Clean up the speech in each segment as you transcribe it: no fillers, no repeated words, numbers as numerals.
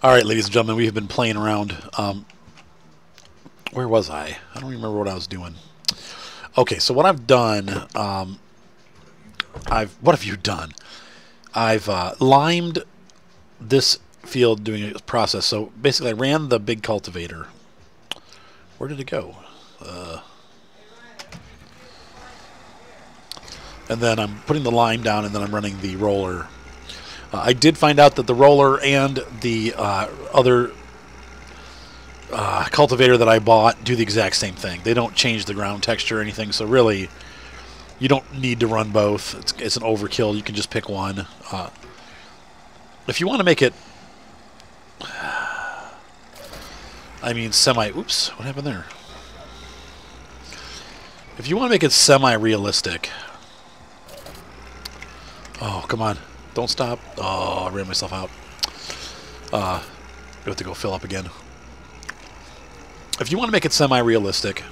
All right, ladies and gentlemen, we have been playing around. Where was I? I don't remember what I was doing. Okay, so what I've done, what have you done? I've limed this field doing a process. So basically, I ran the big cultivator. Where did it go? And then I'm putting the lime down, and then I'm running the roller. I did find out that the roller and the other cultivator that I bought do the exact same thing. They don't change the ground texture or anything, so really you don't need to run both. It's an overkill. You can just pick one. If you want to make it, I mean, oops, what happened there? If you want to make it semi-realistic, oh, come on. Don't stop. Oh, I ran myself out. I have to go fill up again. If you want to make it semi-realistic,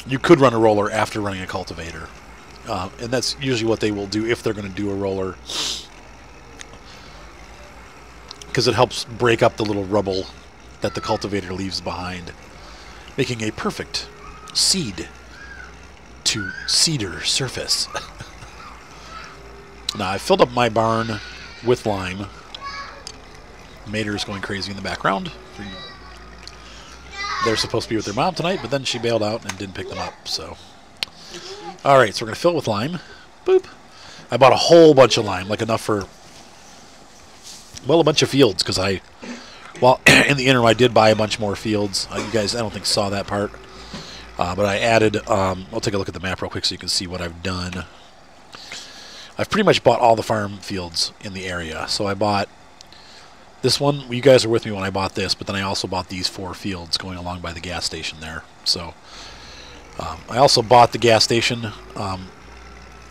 you could run a roller after running a cultivator. And that's usually what they will do if they're going to do a roller. Because it helps break up the little rubble that the cultivator leaves behind, making a perfect seed to cedar surface. Now, I filled up my barn with lime. Mater's going crazy in the background. They're supposed to be with their mom tonight, but then she bailed out and didn't pick them up. So, all right, so we're going to fill it with lime. Boop. I bought a whole bunch of lime, like enough for, well, a bunch of fields, because well, in the interim, I did buy a bunch more fields. You guys, I don't think saw that part. But I added, I'll take a look at the map real quick so you can see what I've done. I've pretty much bought all the farm fields in the area. So I bought this one. You guys were with me when I bought this, but then I also bought these 4 fields going along by the gas station there. So I also bought the gas station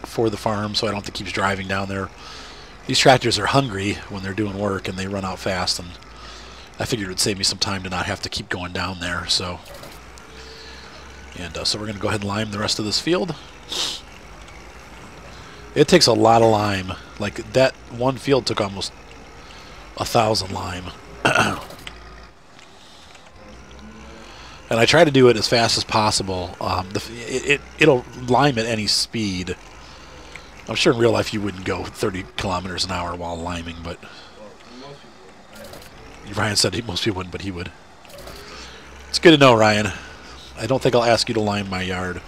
for the farm, so I don't have to keep driving down there. These tractors are hungry when they're doing work, and they run out fast, and I figured it would save me some time to not have to keep going down there. So, so we're going to go ahead and lime the rest of this field. It takes a lot of lime. Like, that one field took almost 1,000 lime. And I try to do it as fast as possible. It'll lime at any speed. I'm sure in real life you wouldn't go 30 kilometers an hour while liming, but Ryan said most people wouldn't, but he would. It's good to know, Ryan. I don't think I'll ask you to lime my yard.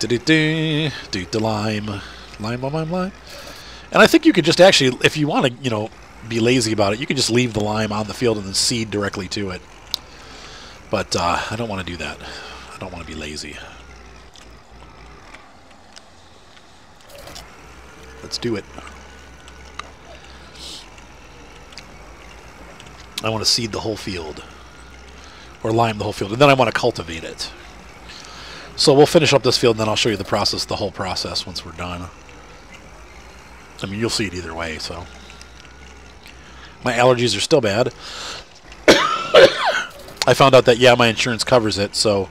Do the lime. Lime. And I think you could just actually, if you want to, be lazy about it, you could just leave the lime on the field and then seed directly to it. But I don't want to do that. I don't want to be lazy. Let's do it. I want to seed the whole field. Or lime the whole field. And then I want to cultivate it. So we'll finish up this field, and then I'll show you the whole process once we're done. I mean, you'll see it either way, so. My allergies are still bad. I found out that, yeah, my insurance covers it, so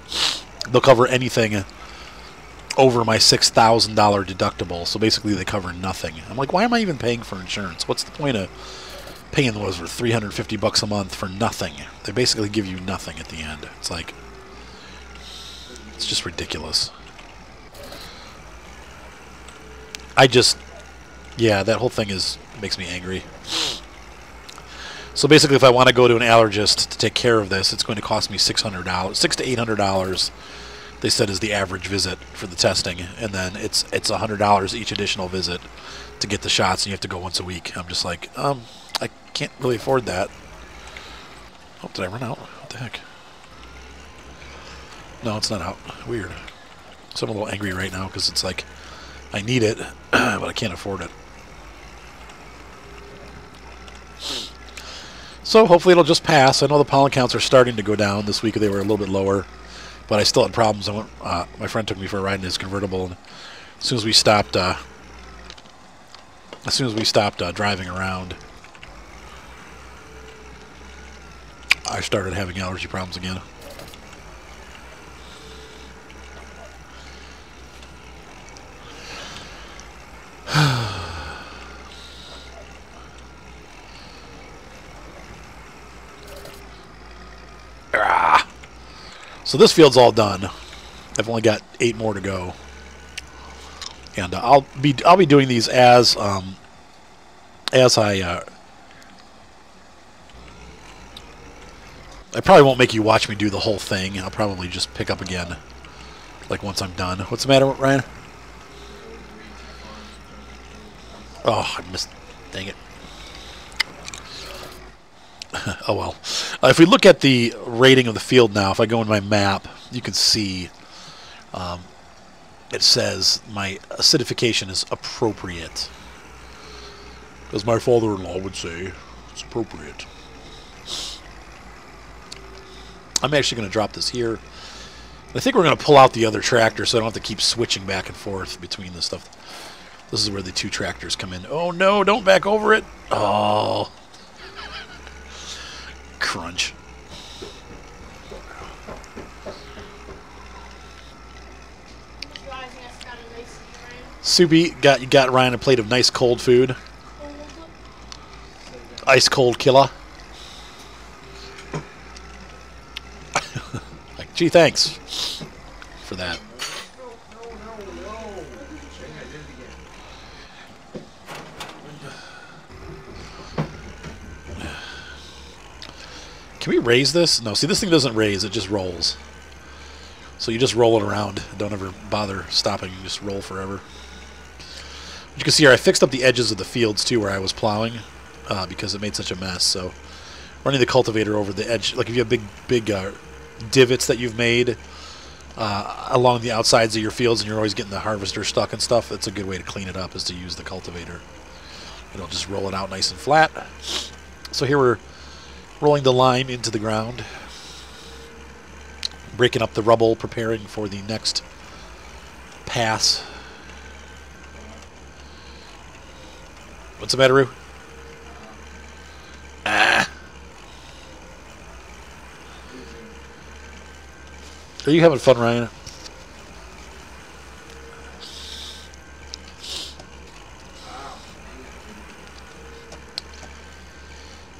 they'll cover anything over my $6,000 deductible. So basically they cover nothing. I'm like, why am I even paying for insurance? What's the point of paying for $350 a month for nothing? They basically give you nothing at the end. It's like, it's just ridiculous. Yeah, that whole thing makes me angry. So basically, if I want to go to an allergist to take care of this, it's going to cost me $600, $600 to $800. They said is the average visit for the testing, and then it's $100 each additional visit to get the shots, and you have to go once a week. I'm just like, I can't really afford that. Oh, did I run out? What the heck? No, it's not out. Weird. So I'm a little angry right now because it's like I need it, but I can't afford it. So hopefully it'll just pass. I know the pollen counts are starting to go down. This week they were a little bit lower, but I still had problems. My friend took me for a ride in his convertible, and as soon as we stopped driving around, I started having allergy problems again. So this field's all done. I've only got 8 more to go, and I'll be doing these as I probably won't make you watch me do the whole thing. I'll probably just pick up again, like once I'm done. What's the matter, Ryan? Oh, I missed. Dang it. Oh well. If we look at the rating of the field now, if I go in my map, you can see it says my acidification is appropriate. As my father-in-law would say, it's appropriate. I'm actually going to drop this here. I think we're going to pull out the other tractor so I don't have to keep switching back and forth between the stuff. This is where the 2 tractors come in. Oh no, don't back over it. Oh. Crunch. Soupy, you got Ryan a plate of nice cold food. Ice cold killer. Like, gee, thanks for that. Can we raise this? No, see, this thing doesn't raise, it just rolls. So you just roll it around. Don't ever bother stopping. You just roll forever. You can see here, I fixed up the edges of the fields, too, where I was plowing, because it made such a mess. So running the cultivator over the edge, like if you have big divots that you've made along the outsides of your fields and you're always getting the harvester stuck and stuff, that's a good way to clean it up, is to use the cultivator. It'll just roll it out nice and flat. So here we're rolling the lime into the ground, breaking up the rubble, preparing for the next pass. What's the matter, Roo? Ah. Are you having fun, Ryan?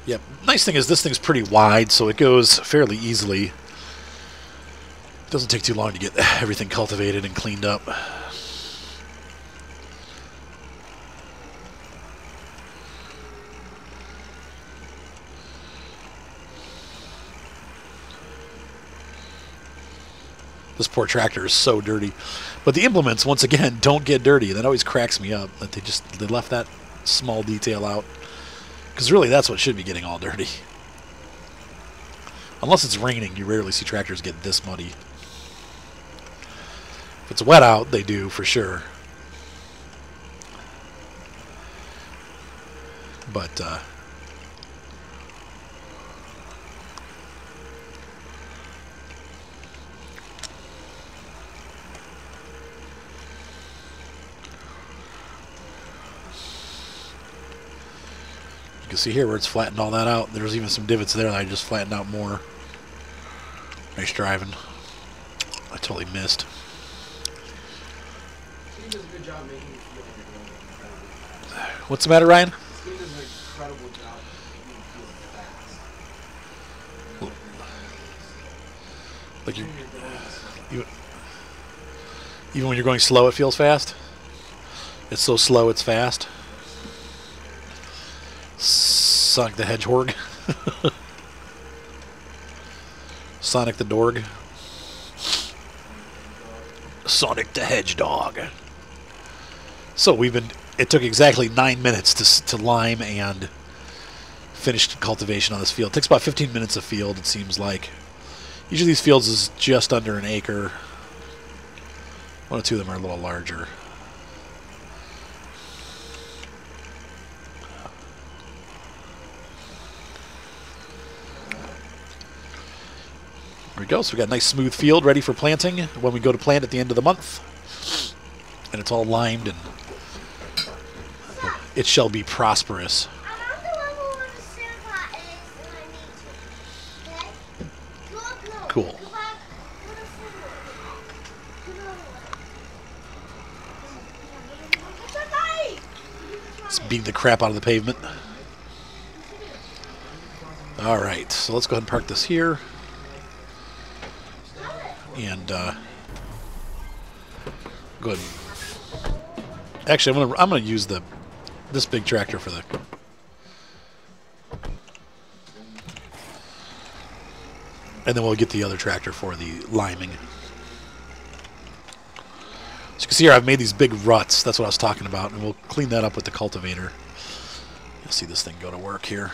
Yep. Nice thing is this thing's pretty wide, so it goes fairly easily. It doesn't take too long to get everything cultivated and cleaned up. This poor tractor is so dirty. But the implements, once again, don't get dirty. That always cracks me up, that they left that small detail out. Because really, that's what should be getting all dirty. Unless it's raining, you rarely see tractors get this muddy. If it's wet out, they do, for sure. But, you can see here where it's flattened all that out. There's even some divots there that I just flattened out more. Nice driving. I totally missed. What's the matter, Ryan? Like you, even when you're going slow, it feels fast. It's so slow, it's fast. Sonic the Hedgehog. Sonic the Dorg. Sonic the Hedgehog. So it took exactly 9 minutes to lime and finish cultivation on this field. It takes about 15 minutes a field, it seems like. Each of these fields is just under an acre. One or two of them are a little larger. There we go. So we got a nice smooth field ready for planting when we go to plant at the end of the month. And it's all limed and it shall be prosperous. Cool. It's beating the crap out of the pavement. Alright, so let's go ahead and park this here. And good. Actually, I'm gonna use this big tractor for the. And then we'll get the other tractor for the liming. So you can see here I've made these big ruts. That's what I was talking about. And we'll clean that up with the cultivator. You'll see this thing go to work here.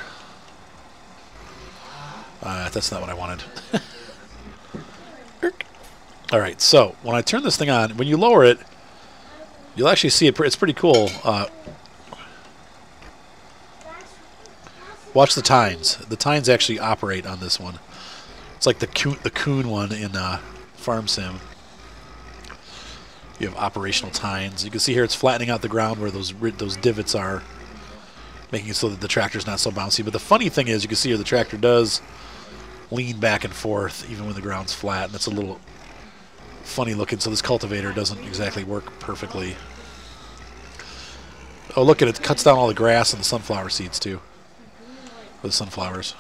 That's not what I wanted. Alright, so when I turn this thing on, when you lower it, you'll actually see it. It's pretty cool. Watch the tines. The tines actually operate on this one. It's like the coon one in Farm Sim. You have operational tines. You can see here it's flattening out the ground where those divots are, making it so that the tractor's not so bouncy. But the funny thing is, you can see here the tractor does lean back and forth even when the ground's flat, and it's a little funny looking. So this cultivator doesn't exactly work perfectly. Oh, look at it! It cuts down all the grass and the sunflower seeds too. For the sunflowers.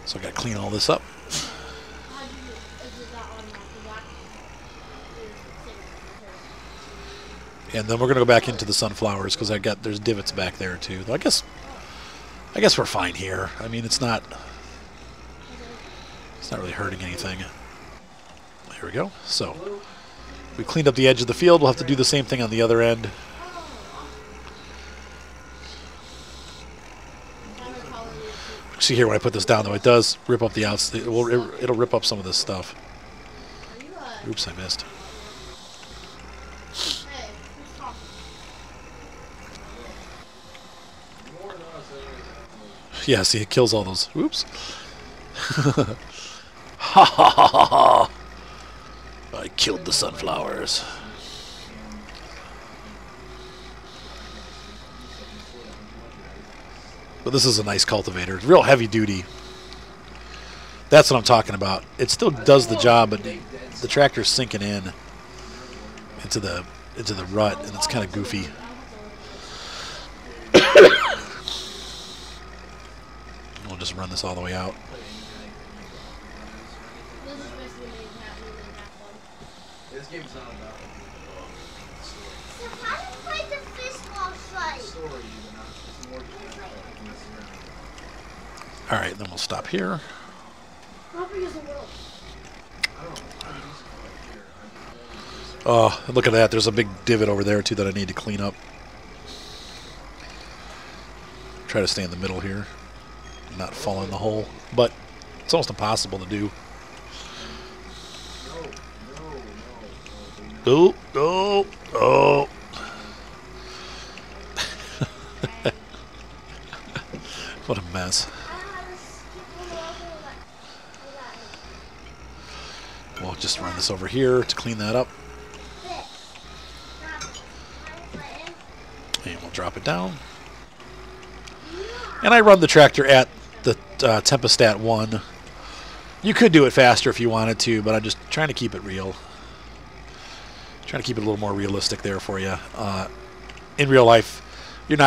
So I got to clean all this up. And then we're going to go back into the sunflowers because there's divots back there too. I guess we're fine here. I mean, it's not really hurting anything. Here we go. So we cleaned up the edge of the field. We'll have to do the same thing on the other end. See here when I put this down though, it does rip up the outside. It'll rip up some of this stuff. Oops, I missed. Yeah, see, it kills all those. Oops. Ha ha ha ha ha! I killed the sunflowers. But this is a nice cultivator. It's real heavy duty. That's what I'm talking about. It still does the job, but the tractor's sinking in into the rut, and it's kind of goofy. We'll just run this all the way out. Alright, then we'll stop here. Oh, look at that. There's a big divot over there, too, that I need to clean up. Try to stay in the middle here. Not fall in the hole. But it's almost impossible to do. Oh, oh, oh. What a mess. We'll just run this over here to clean that up. And we'll drop it down. And I run the tractor at the Tempestat 1. You could do it faster if you wanted to, but I'm just trying to keep it real. Trying to keep it a little more realistic there for you. In real life, you're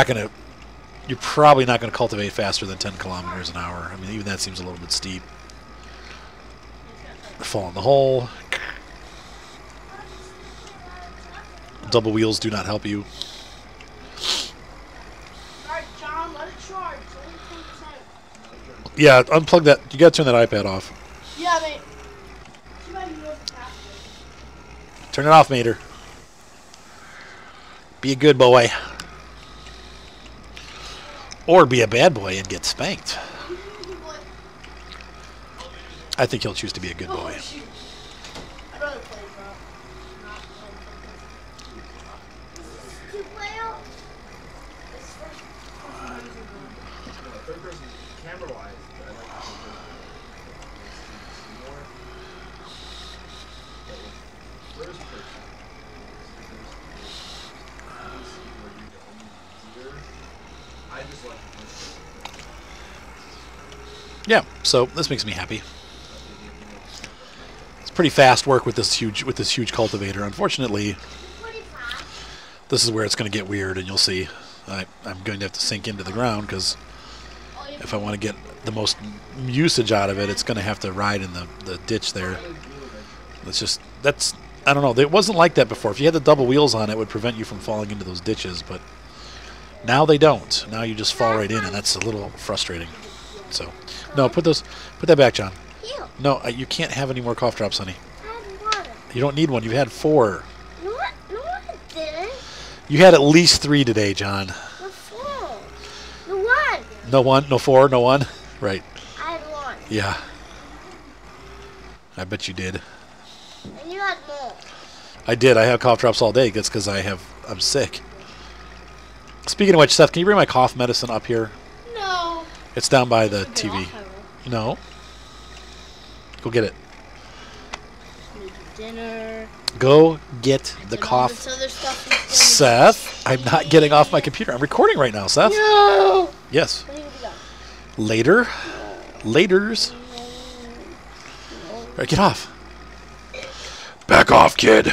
probably not going to cultivate faster than 10 kilometers an hour. I mean, even that seems a little bit steep. Fall in the hole. Double wheels do not help you. Alright, John, let it charge. Yeah, unplug that. You got to turn that iPad off. Yeah, mate. Turn it off, Mater. Be a good boy. Or be a bad boy and get spanked. I think he'll choose to be a good boy. I'd rather play, bro. Yeah, so this makes me happy. It's pretty fast work with this huge cultivator. Unfortunately, this is where it's going to get weird, and you'll see. I'm going to have to sink into the ground because if I want to get the most usage out of it, it's going to have to ride in the ditch there. I don't know. It wasn't like that before. If you had the double wheels on, it would prevent you from falling into those ditches, but now they don't. Now you just fall right in, and that's a little frustrating. So, no, put that back, John. No, you can't have any more cough drops, honey. You don't need one. You've had 4. No, I didn't. You had at least 3 today, John. No 4. No 1. No 1, no 4, no 1. Right. I had 1. Yeah. I bet you did. And you had more. I did. I have cough drops all day. That's because I'm sick. Speaking of which, Seth, can you bring my cough medicine up here? No. It's down by the TV. No. Go get it. Dinner. Go get the cough. Seth, I'm not getting off my computer. I'm recording right now, Seth. No. Yes. Later. Laters. All right, get off. Back off, kid.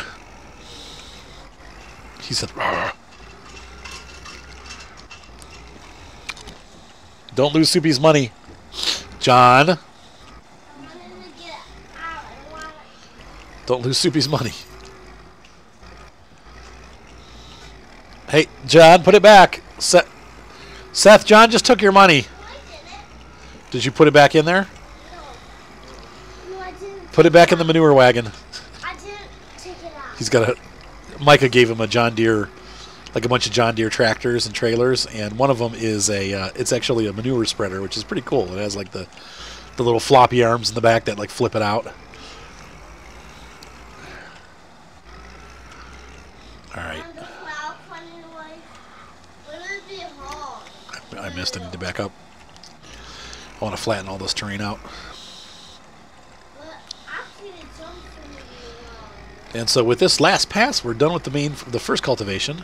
He said, "Rah." Don't lose Soupy's money. John. Don't lose Soupy's money. Hey, John, put it back. Seth, John just took your money. Did you put it back in there? No, I didn't. Put it back in the manure wagon. I didn't take it out. He's got Micah gave him a John Deere, like a bunch of John Deere tractors and trailers, and one of them is it's actually a manure spreader, which is pretty cool. It has like the little floppy arms in the back that like flip it out. All right. I missed. I need to back up. I want to flatten all this terrain out. And so with this last pass, we're done with the first cultivation.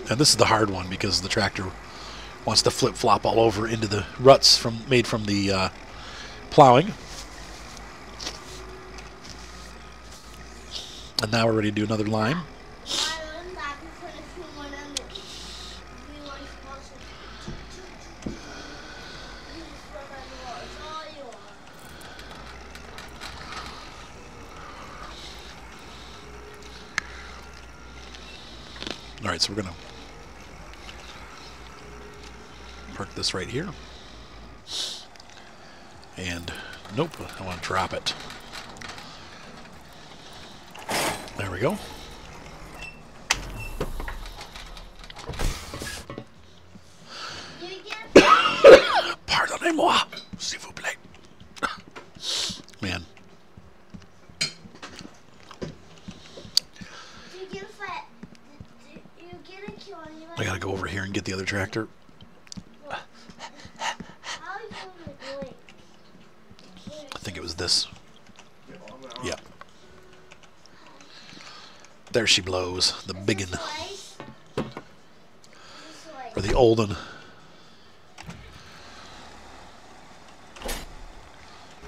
And this is the hard one because the tractor wants to flip-flop all over into the ruts made from the plowing. And now we're ready to do another lime. All right, so we're going to park this right here. And nope, I want to drop it. There we go. Pardonnez-moi, s'il vous plaît. Man. I gotta go over here and get the other tractor. I think it was this. Yeah. There she blows, the biggin. Or the olden.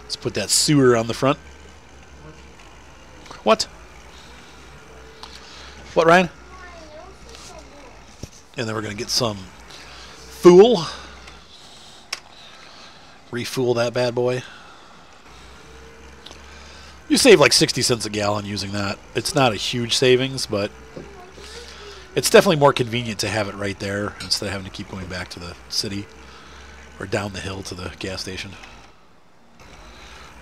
Let's put that sewer on the front. What? What, Ryan? And then we're going to get some fool. Refuel that bad boy. You save like 60 cents a gallon using that. It's not a huge savings, but it's definitely more convenient to have it right there instead of having to keep going back to the city or down the hill to the gas station.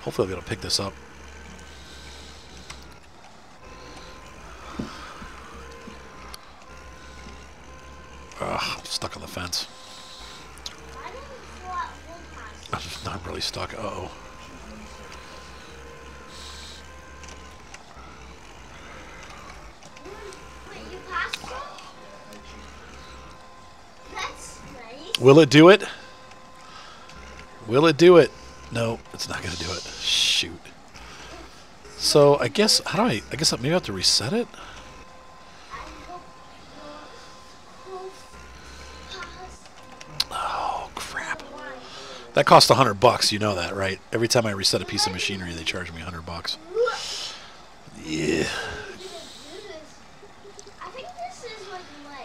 Hopefully I'll be able to pick this up. Ugh, I'm stuck on the fence. I'm not really stuck. Uh-oh. Will it do it? Will it do it? No, it's not going to do it. Shoot. So I guess, I guess maybe I have to reset it? Oh, crap. That cost $100, you know that, right? Every time I reset a piece of machinery, they charge me $100. Yeah. I think this is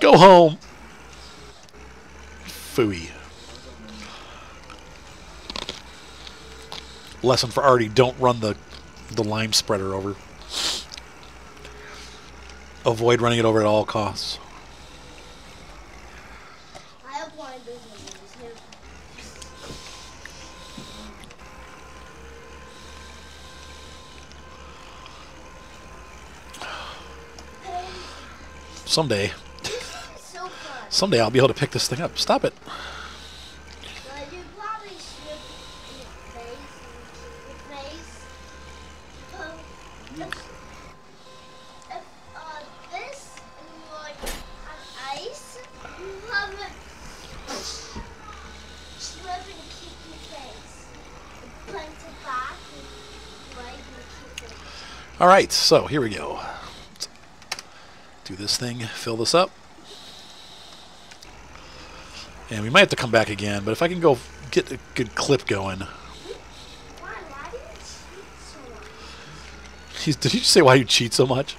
Go home. Phooey. Lesson for Artie, don't run the lime spreader over. Avoid running it over at all costs. I have one of those here. Someday. So fun. Someday I'll be able to pick this thing up. Stop it. But you probably should in your face and keep your face. If this and you like have ice, you have it slip and keep your face. Plant it back and right and keep it. All right, so here we go. Let's do this thing, fill this up. And we might have to come back again, but if I can go get a good clip going. Why do you cheat so much? Did you just say why you cheat so much?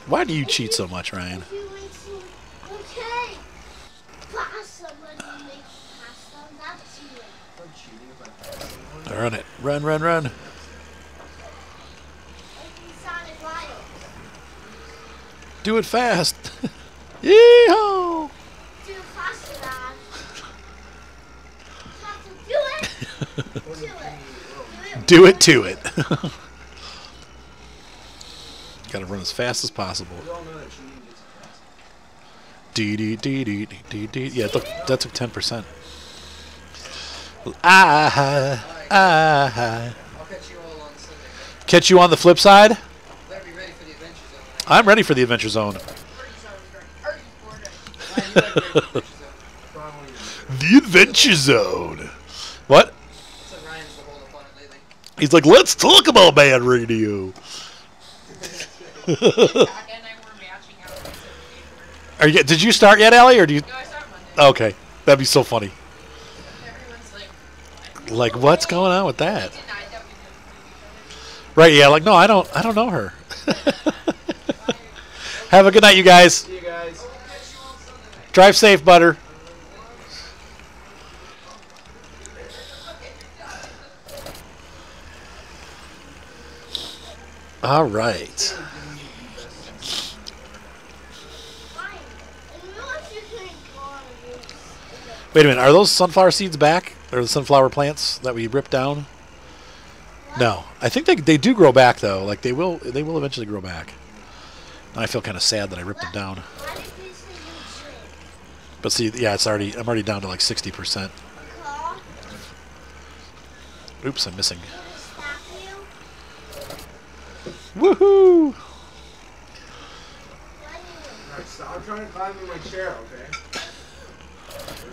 Why do you cheat so much, Ryan? If you make some, okay, pasta, when you make pasta, that's cheating. Run it. Run, run, run. Like in Sonic Wild. Do it fast. Yeehaw! Do it faster, Dad. Faster, do it! Do it. Do it to it. Gotta run as fast as possible. Dee dee dee dee dee dee. Yeah, look, that took 10%. I'll catch you all on Sunday. Catch you on the flip side? Better be ready for the Adventure Zone. I'm ready for the Adventure Zone. The Adventure Zone. What? So Ryan's the hold up on it lately. He's like, let's talk about bad radio. Zach and I were matching out. Did you start yet, Allie, or do you? No, I started Monday. Okay, that'd be so funny. Everyone's Like, what's going on with that? denied that we could move each other. Right? Yeah. Like, no, I don't know her. Have a good night, you guys. See you guys. Drive safe, butter. All right. Fine. And you know what you can go on a roof? Wait a minute. Are those sunflower seeds back? Or the sunflower plants that we ripped down? No. I think they do grow back though. Like they will eventually grow back. And I feel kind of sad that I ripped them down. Why did you say you drink? But see, yeah, I'm already down to like 60%. Call? Oops, I'm missing. Did it stop you? Woohoo! Why do you? Alright, so I'm trying to climb in my chair, okay?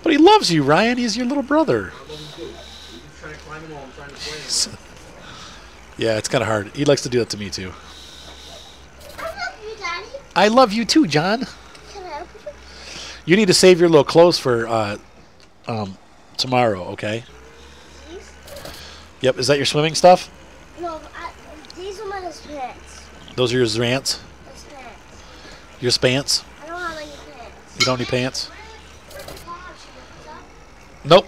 But he loves you, Ryan. He's your little brother. I love him too. He's trying to climb in while I'm trying to play him. Yeah, it's kind of hard. He likes to do that to me too. I love you, Daddy. I love you too, John. Can I help you? You need to save your little clothes for tomorrow, okay? These? Yep. Is that your swimming stuff? No, these are my pants. Those are your zrants? Those pants. Your spants? I don't have any pants. You don't need pants? Where's the car? She picked us up? Nope.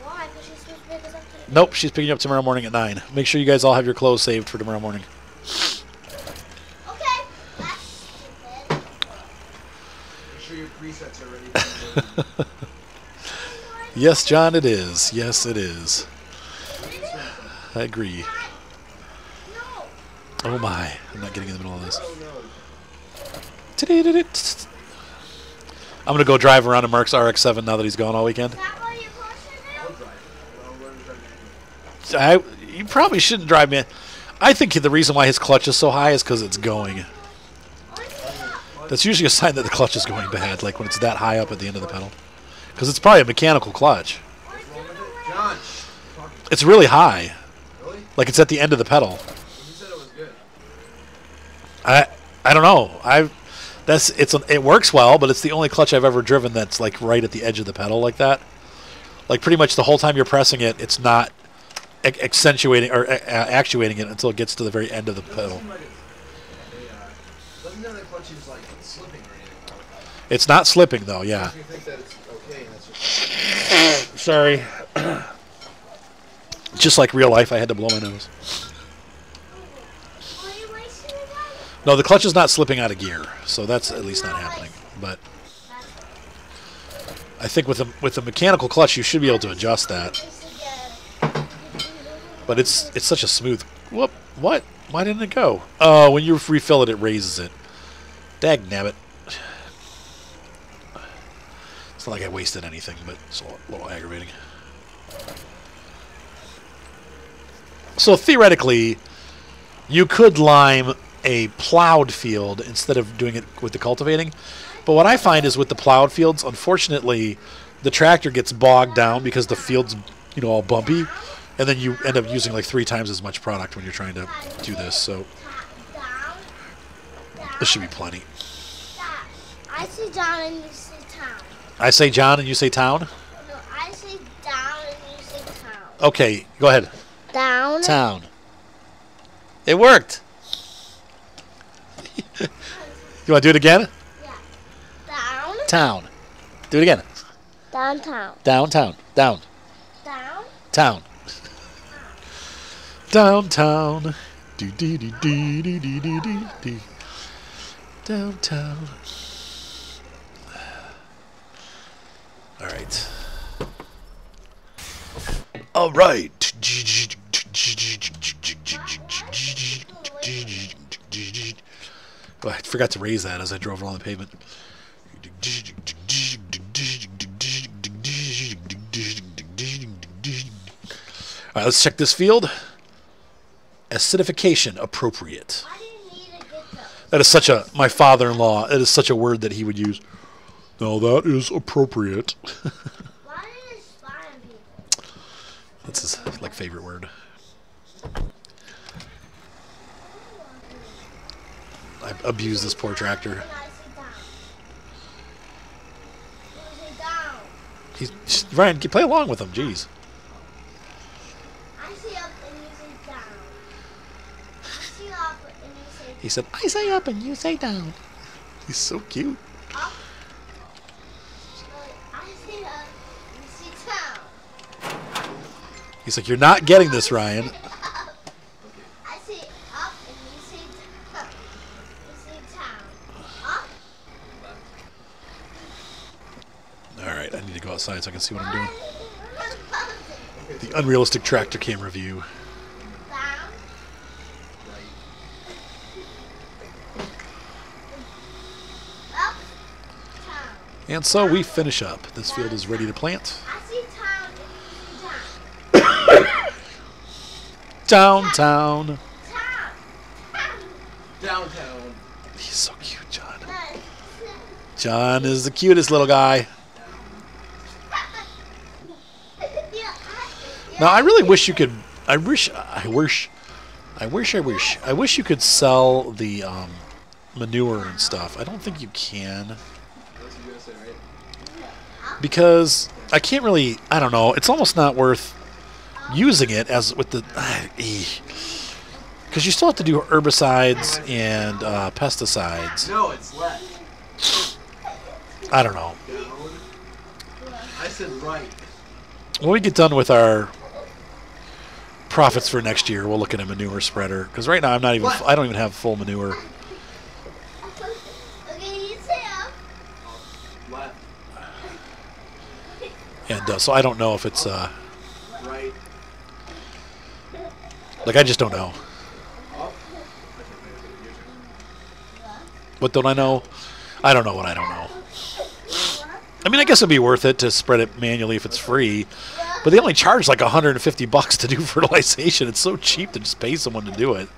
Why? Because she's supposed to pick us up today. Nope. She's picking you up tomorrow morning at 9. Make sure you guys all have your clothes saved for tomorrow morning. Okay. That's stupid. Make sure your presets are ready. Yes, John, it is. Yes, it is. I agree. No. Oh my. I'm not getting in the middle of this. Oh no. I'm going to go drive around a Merck's RX-7 now that he's gone all weekend. Is that why you're pushing I'll now? drive it. Well, we're driving it. You probably shouldn't drive me. I think the reason why his clutch is so high is because it's going. That's usually a sign that the clutch is going bad, like when it's that high up at the end of the pedal. Because it's probably a mechanical clutch. What's wrong with it? John! Talking. It's really high. Really? Like it's at the end of the pedal. You said it was good. I don't know. It works well, but it's the only clutch I've ever driven that's like right at the edge of the pedal like that. Like pretty much the whole time you're pressing it, it's not accentuating or actuating it until it gets to the very end of the pedal. Doesn't seem like doesn't have the clutch clutch is like slipping or anything. It's not slipping though. Yeah. You think that it's okay, and that's just Sorry. Just like real life, I had to blow my nose. Why are you wasting your time? No, the clutch is not slipping out of gear, so that's at least not happening. But I think with the mechanical clutch, you should be able to adjust that. But it's such a smooth. Whoop! What? Why didn't it go? Oh, when you refill it, it raises it. Dag nabbit. It's not like I wasted anything, but it's a little aggravating. So theoretically, you could lime a plowed field instead of doing it with the cultivating. But what I find is with the plowed fields, unfortunately, the tractor gets bogged down because the field's, you know, all bumpy, and then you end up using like 3 times as much product when you're trying to do this. So this should be plenty. I say down and you say town. I say John and you say town. No, I say down and you say town. Okay, go ahead. Down. Town. It worked. You want to do it again? Yeah. Down. Town. Do it again. Downtown. Downtown. Down. Down. Town. Downtown. Do do do do do do do do do. Downtown. All right. All right. Oh, I forgot to raise that as I drove along the pavement. All right, let's check this field. Acidification appropriate. Why do you need to get those? That is such a, my father-in-law, it is such a word that he would use. No, that is appropriate. Why do you spy on people? That's his like favorite word. I abuse this poor tractor. And I say down. You say down. He's Ryan, play along with him, jeez. I say up and you say down. I say up and you say He said, I say up and you say down. He's so cute. up. I say up and you say down. He's like, you're not getting this, Ryan. I say up and you say down. You say down. Up. All right, I need to go outside so I can see what I'm doing. The unrealistic tractor camera view. Down. Up. Down. And so we finish up. This field is ready to plant. I see town and you see down. Downtown. Town. Town. downtown. He's so cute, John. Nice. John is the cutest little guy. Now, I really wish you could. I wish you could sell the manure and stuff. I don't think you can That's what you gonna say, right? because I can't really. I don't know. It's almost not worth using it as with the because you still have to do herbicides and pesticides. No, it's left. I don't know. Down. I said right. When we get done with our profits for next year, we'll look at a manure spreader because right now I'm not even. I don't even have full manure. Okay, you say up. Left. And so I don't know if it's Right. like I just don't know. Up. What don't I know? I don't know what I don't know. I mean, I guess it'd be worth it to spread it manually if it's free, but they only charge like $150 to do fertilization. It's so cheap to just pay someone to do it.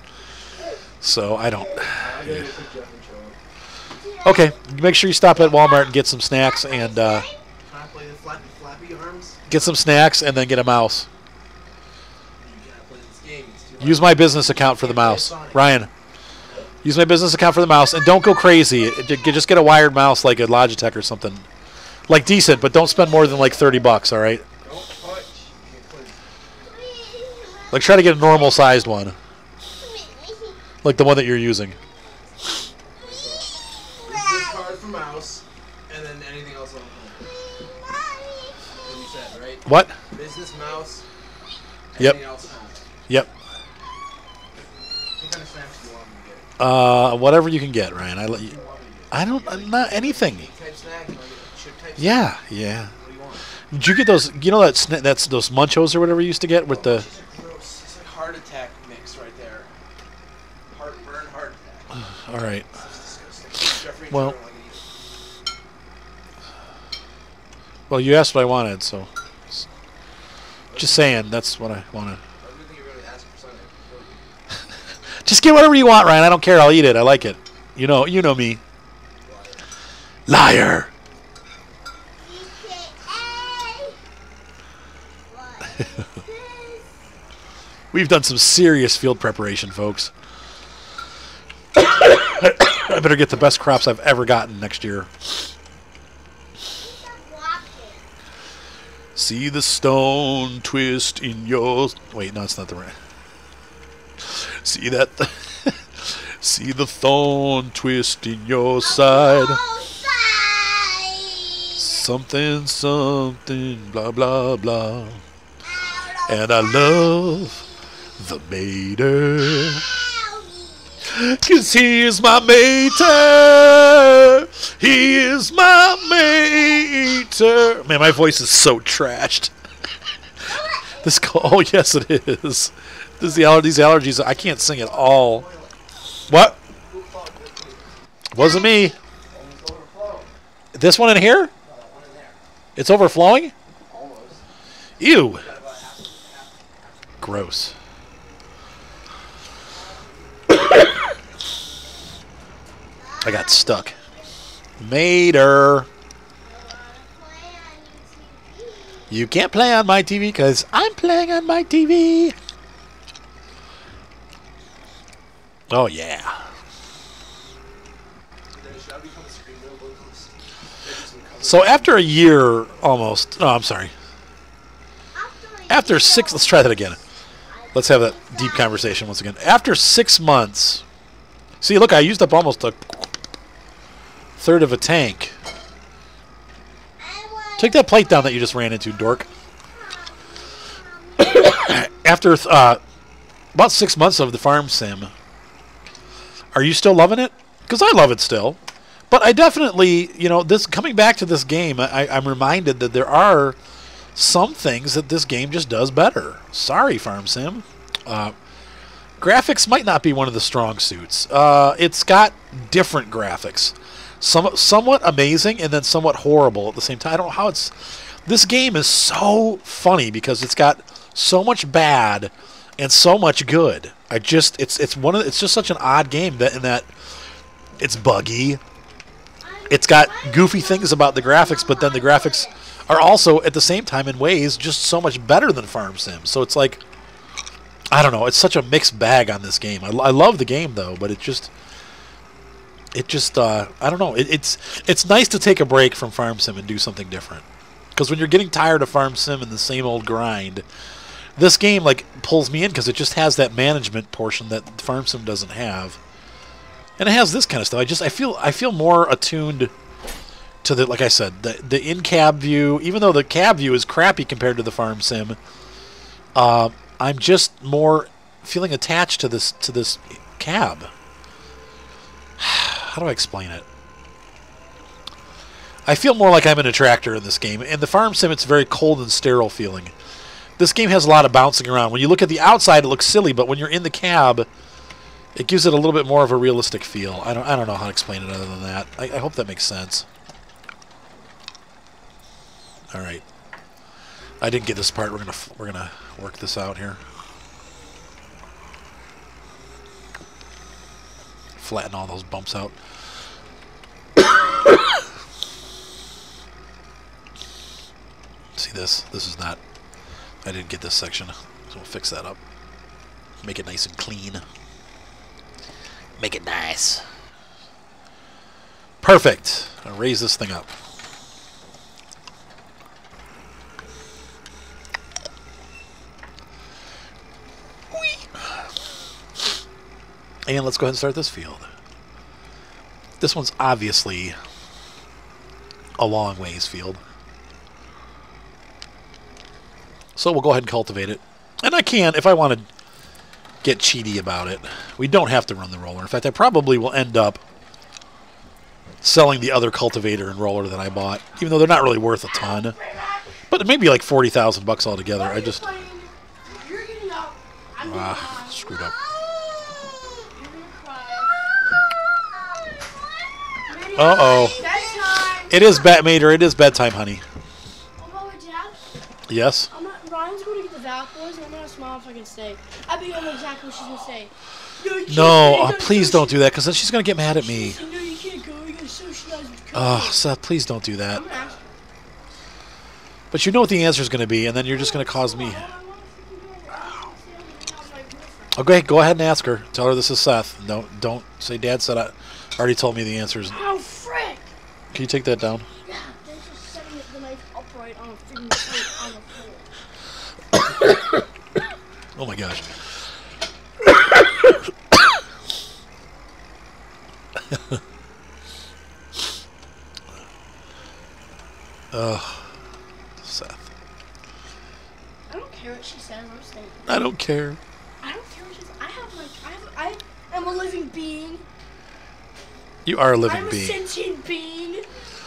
So I don't. I gotta go pick Jeff and show up. Okay, make sure you stop at Walmart and get some snacks and Can I play the flappy arms? get some snacks and then get a mouse. You can't play this game. It's too Use my business account for the mouse, Ryan. Use my business account for the mouse and don't go crazy. Just get a wired mouse like a Logitech or something. Like decent, but don't spend more than like $30, all right? Don't touch. You can't play. Like try to get a normal sized one, like the one that you're using. mouse, and then anything else on the home. What you said, right? What? Business mouse. Yep. Anything else home. Yep. What kind of snacks do you want me to get? Whatever you can get, Ryan. I let you. What do you want me to get? I don't. Not anything. Type snack? You want to get chip type Yeah. snack? Yeah. What do you want? Did you get those? You know that's those Munchos or whatever you used to get with the. These are gross. It's like heart attack mix right there. Heartburn, heart attack. All right. It's disgusting. Jeffrey and Well- Trevor like to eat it. Well, you asked what I wanted, so. Just saying, that's what I wanted. I didn't think you were going to ask for something. Just get whatever you want, Ryan. I don't care. I'll eat it. I like it. You know me. Liar. We've done some serious field preparation, folks. I better get the best crops I've ever gotten next year. See the stone twist in your... Wait, no, it's not the right... See that... See the thorn twist in your side. Something, something, blah, blah, blah. And I love the mater. 'Cause he is my mater. He is my mater. Man, my voice is so trashed. This oh yes it is. These allergies. I can't sing at all. What? Wasn't me. This one in here? It's overflowing? Ew. Gross. I got stuck. Mater. You can't play on my TV because I'm playing on my TV. Oh, yeah. So after a year almost, no, I'm sorry. After 6, let's try that again. Let's have that deep conversation once again. After 6 months, see, look, I used up almost a third of a tank. Take that plate down that you just ran into, dork. After about 6 months of the farm sim, are you still loving it? Because I love it still. But I definitely, you know, this coming back to this game, I'm reminded that there are some things that this game just does better. Sorry, Farm Sim. Graphics might not be one of the strong suits. It's got different graphics. Somewhat amazing and then somewhat horrible at the same time. I don't know how it's... This game is so funny because it's got so much bad and so much good. It's just such an odd game in that it's buggy. It's got goofy things about the graphics, but then the graphics are also, at the same time, in ways, just so much better than Farm Sim. So it's like, I don't know, it's such a mixed bag on this game. I love the game, though, but I don't know. It's nice to take a break from Farm Sim and do something different. Because when you're getting tired of Farm Sim and the same old grind, this game, like, pulls me in because it just has that management portion that Farm Sim doesn't have. And it has this kind of stuff. I feel more attuned to the, like I said, the in-cab view. Even though the cab view is crappy compared to the Farm Sim, I'm just more feeling attached to this cab. How do I explain it? I feel more like I'm in a tractor in this game. In the Farm Sim, it's very cold and sterile feeling. This game has a lot of bouncing around. When you look at the outside, it looks silly, but when you're in the cab, it gives it a little bit more of a realistic feel. I don't know how to explain it other than that. I hope that makes sense. All right. I didn't get this part. We're gonna work this out here. Flatten all those bumps out. See this? This is not... I didn't get this section, so we'll fix that up. Make it nice and clean. Make it nice. Perfect. I'll raise this thing up. And let's go ahead and start this field. This one's obviously a long ways field. So we'll go ahead and cultivate it. And I can, if I want to get cheaty about it, we don't have to run the roller. In fact, I probably will end up selling the other cultivator and roller that I bought, even though they're not really worth a ton. But it may be like 40,000 bucks altogether. I just You're getting up. I'm getting up. screwed up. You're gonna cry. Uh-oh. Bedtime. It is Batmater. It is bedtime, honey. Oh, Mama, Dad. Yes? Ryan's going to get the vac boys, and I'm going to smile if I can stay. I think I know exactly what she's going to say. No, you can't No, stay. please don't do that, because then she's going to get mad at me. No, you can't go. You got to socialize with Oh, Seth, please don't do that. I'm going to ask her. But you know what the answer is going to be, and then you're just going to cause me. Okay, go ahead and ask her. Tell her this is Seth. Don't say Dad said I already told me the answers. Oh, frick! Can you take that down? Yeah, thanks for setting the knife upright on a freaking plate on the floor. Oh my gosh. Seth. I don't care what she says. I'm staying. I don't care. I don't care what she says. I am a living being. You are a living I'm a being. sentient being.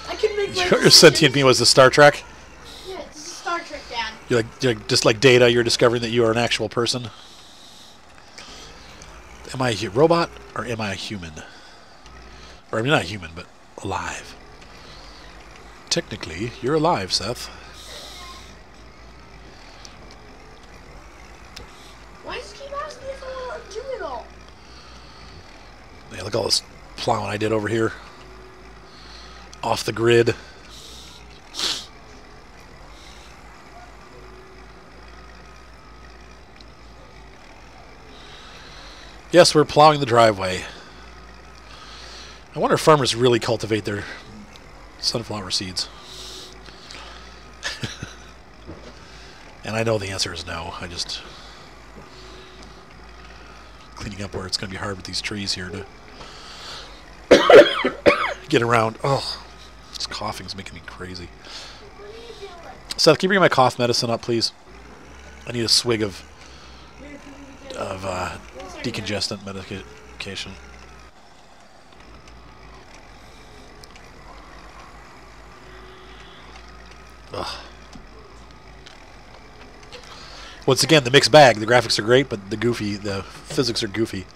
I can make my Your sentient being was the Star Trek? Yeah, it's Star Trek, Dad. You're like just like Data, you're discovering that you are an actual person. Am I a robot or am I a human? Or I mean not a human, but alive. Technically, you're alive, Seth. Why does he keep asking me if I want to do it all? Yeah, look at all this plowing I did over here. Off the grid. Yes, we're plowing the driveway. I wonder if farmers really cultivate their sunflower seeds. And I know the answer is no. I just cleaning up where it's going to be hard with these trees here to get around. Oh, this coughing is making me crazy. What are you doing? Seth, can you bring my cough medicine up, please? I need a swig of decongestant medication. Ugh. Once again, the mixed bag. The graphics are great, but the physics are goofy.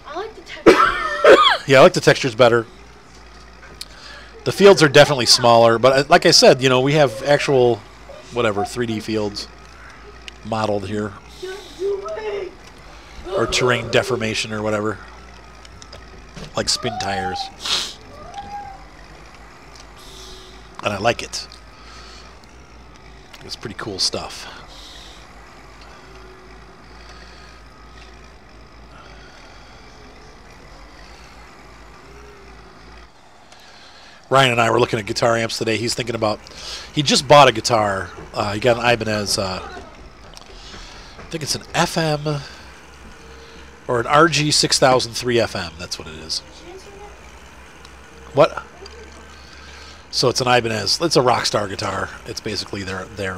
I like the texture. Yeah, I like the textures better. The fields are definitely smaller, but like I said, you know, we have actual, 3D fields modeled here. Or terrain deformation or whatever. Like spin tires. And I like it. It's pretty cool stuff. Ryan and I were looking at guitar amps today. He's thinking about, he just bought a guitar. He got an Ibanez, I think it's an FM or an RG 6003 FM. That's what it is. What? So it's an Ibanez. It's a Rockstar guitar. It's basically their You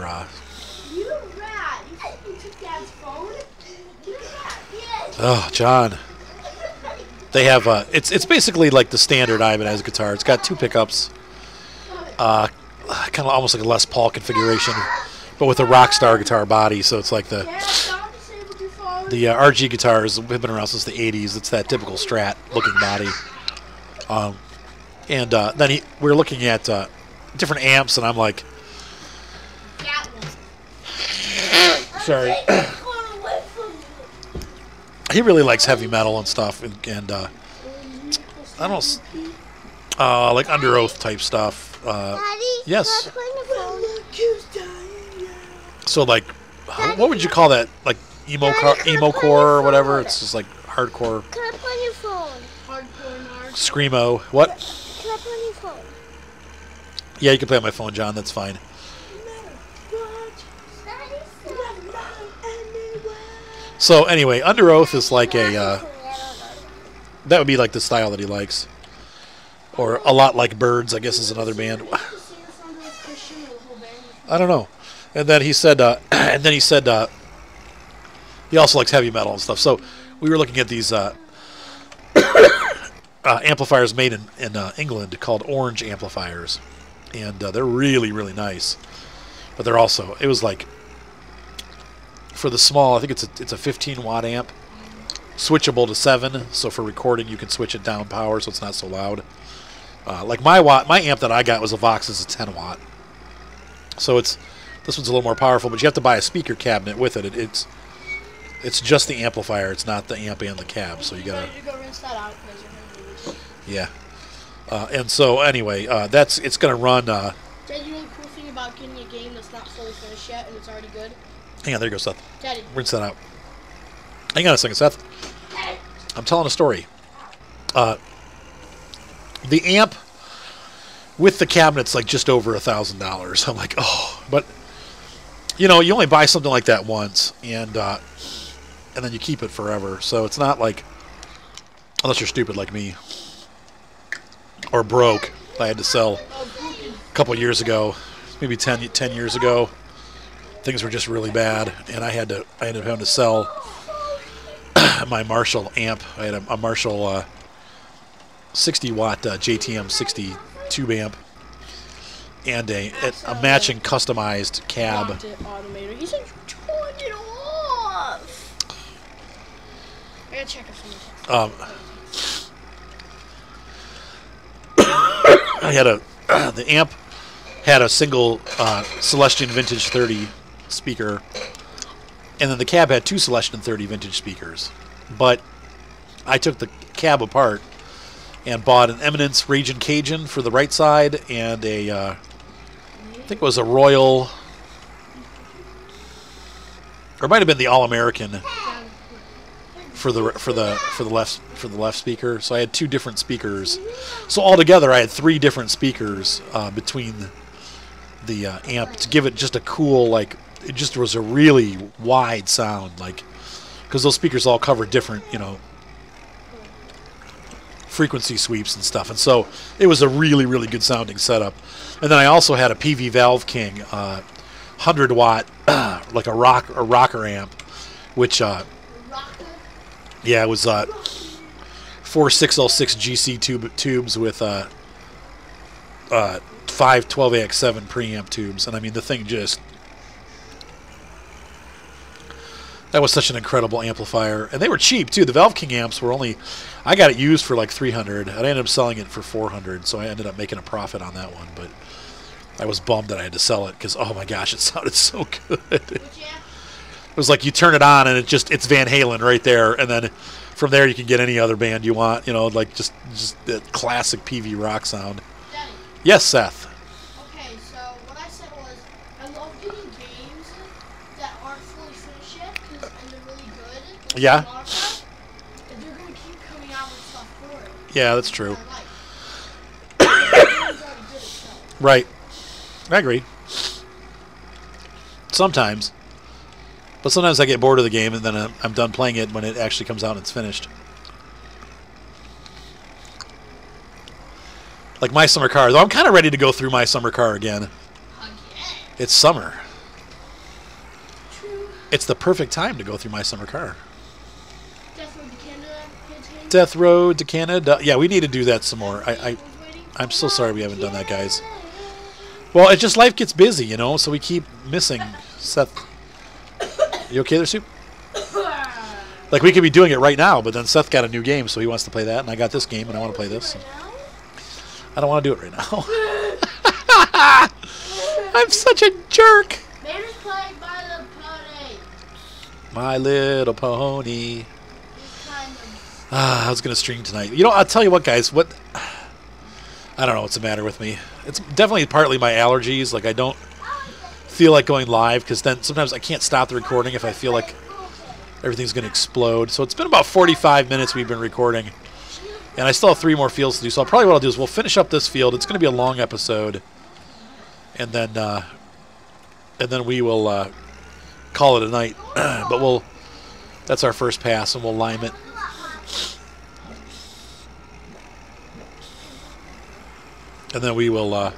rat. You took Dad's phone? You rat. Yes. oh, John. They have it's basically like the standard Ibanez guitar. It's got two pickups, kind of almost like a Les Paul configuration, but with a Rockstar guitar body. So it's like Dad, Dad disabled your phone. the RG guitars have been around since the '80s. It's that typical Strat looking body. And then we were looking at different amps, and I'm like, Cat one. sorry. Phone away from me. He really likes heavy metal and stuff, and I don't like Under Oath type stuff. Daddy, yes. can I put the phone? So like, what would you call that? Like emo core or whatever? It's just like hardcore Can I put your phone? Hardcore nerd. screamo. What? Can I put your phone? Yeah, you can play on my phone, John. That's fine. So anyway, Under Oath is like a that would be like the style that he likes. or A Lot Like Birds, I guess is another band. The singer-songwriter was Christian or the whole band? I don't know. And then he said, he also likes heavy metal and stuff. So we were looking at these amplifiers made in England called Orange amplifiers, and they're really, really nice. But they're also, it was like, for the small, I think it's a 15 watt amp, switchable to 7. So for recording, you can switch it down power, so it's not so loud. Like my amp that I got was a Vox, is a 10 watt. So this one's a little more powerful, but you have to buy a speaker cabinet with it. It's just the amplifier. It's not the amp and the cab. So you gotta. You go rinse that out because you're gonna lose. Yeah. And so anyway, it's gonna run. Dad, you know the cool thing about getting a game that's not fully finished yet and it's already good? Hang on, there you go, Seth. Daddy. Rinse that out. Hang on a second, Seth. I'm telling a story. The amp with the cabinet's like just over $1,000. I'm like, oh, but you know, you only buy something like that once, and then you keep it forever. So it's not like, unless you're stupid like me or broke. I had to sell a couple years ago, maybe 10 years ago. Things were just really bad, and I ended up having to sell my Marshall amp. I had a Marshall 60 watt JTM 60 tube amp and a matching customized cab. Locked it, automator. He said you turned it off. I gotta check if someone I had the amp had a single Celestion Vintage 30 speaker, and then the cab had 2 Celestion 30 Vintage speakers. But I took the cab apart and bought an Eminence Ragin' Cajun for the right side and I think it was a Royal, or it might have been the All-American for the left speaker. So I had 2 different speakers. So altogether, I had 3 different speakers between the amp to give it just a cool, like, it just was a really wide sound, like, because those speakers all cover different, you know, frequency sweeps and stuff, and so it was a really, really good sounding setup. And then I also had a PV Valve King 100 watt like a rocker amp, which yeah, it was 4 606 GC tubes with 5 12AX7 preamp tubes, and I mean the thing just, that was such an incredible amplifier, and they were cheap too. The Valve King amps were only, I got it used for like $300, and I ended up selling it for $400, so I ended up making a profit on that one. But I was bummed that I had to sell it because, oh my gosh, it sounded so good. It was like you turn it on and it's Van Halen right there, and then from there you can get any other band you want, you know, like just the classic PV rock sound. Daddy. Yes, Seth. Okay, so what I said was, I love getting games that aren't fully finished yet, and they're really good. Like Yeah. Martha, and they're going to keep coming out with stuff for it. Yeah, that's true. The game's already good itself. Right. I agree. Sometimes. But sometimes I get bored of the game and then I'm done playing it when it actually comes out and it's finished. Like my summer car. Though I'm kind of ready to go through my summer car again. It's summer. True. It's the perfect time to go through my summer car. Death Road to Canada. Hint. Death Road to Canada. Yeah, we need to do that some more. Waiting. I'm so sorry we haven't done that, guys. Well, it just, life gets busy, you know, so we keep missing. Seth, you okay there, Soup? Like, we could be doing it right now, but then Seth got a new game, so he wants to play that, and I got this game, and I want to play this. I don't want to do it right now. I'm such a jerk. Manners played by the pony. My Little Pony. It's kind of... I was going to stream tonight. You know, I'll tell you what, guys. I don't know what's the matter with me. It's definitely partly my allergies. Like, I don't feel like going live because then sometimes I can't stop the recording if I feel like everything's going to explode. So it's been about 45 minutes we've been recording. And I still have 3 more fields to do. So probably what I'll do is we'll finish up this field. It's going to be a long episode. And then we will call it a night. But that's our first pass, and we'll lime it. And then we will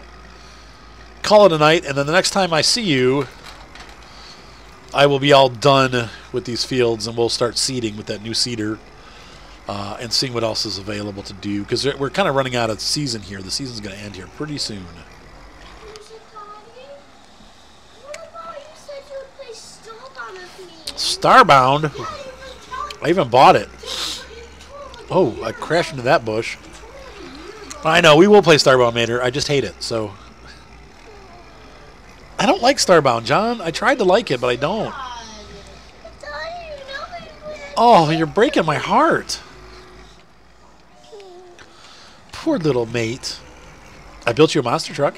call it a night. And then the next time I see you, I will be all done with these fields, and we'll start seeding with that new seeder and seeing what else is available to do. Because we're kind of running out of season here. The season's going to end here pretty soon. Starbound? I even bought it. Oh, I crashed into that bush. I know, we will play Starbound later. I just hate it, so. I don't like Starbound, John. I tried to like it, but I don't. Oh, you're breaking my heart. Poor little mate. I built you a monster truck.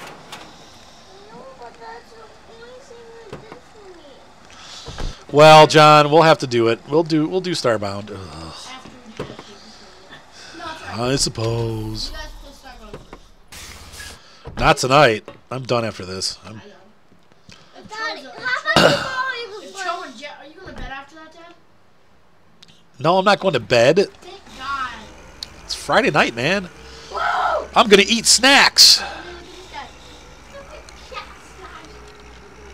Well, John, we'll have to do it. We'll do Starbound. Ugh. I suppose. Not tonight. I'm done after this. Daddy, how about are you going to bed after that, Dad? No, I'm not going to bed. Thank God. It's Friday night, man. I'm going to eat snacks.